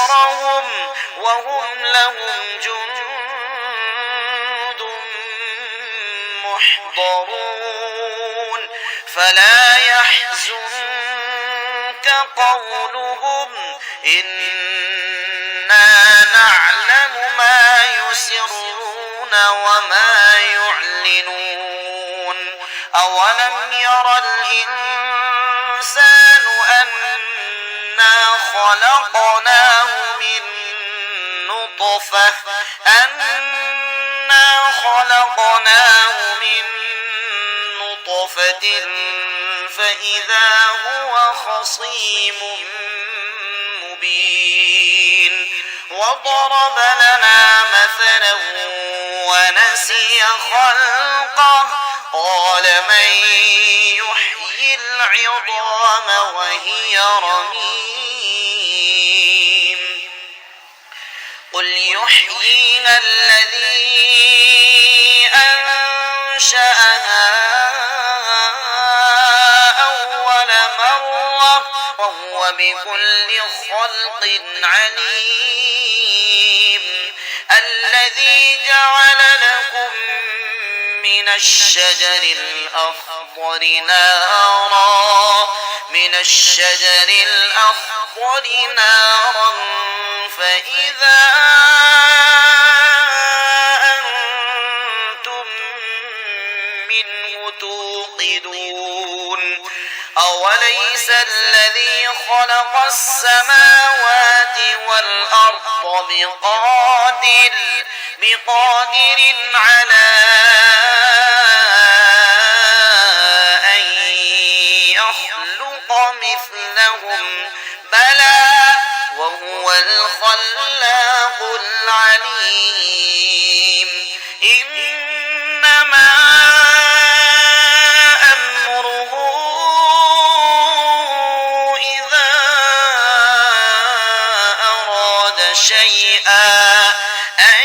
نصرهم وهم لهم جند محضرون فلا يحزنك قولهم إنا نعلم ما يسرون وما يعلنون أولم ير الإنسان أنا خلقناه من نطفة فإذا هو خصيم مبين وضرب لنا مثلا ونسي خلقه قال من يحيي العظام وهي رميم قل يحييها الذي أنشأها أول مرة وهو بكل خلق عليم الذي جعل لكم من الشجر الأخضر نارا فإذا أنتم منه توقدون أوليس الذي خلق السماوات والأرض بقادر على أن يخلق مثلهم بلى وهو الخلاق العليم إنما أمره إذا أراد شيئا أن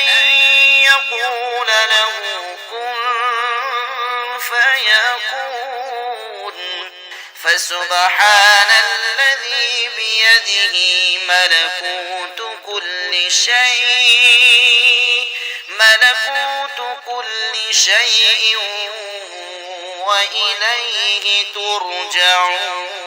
يقول له كن فيكون فسبحان الذي بيده ملكوت كل شيء وإليه ترجعون.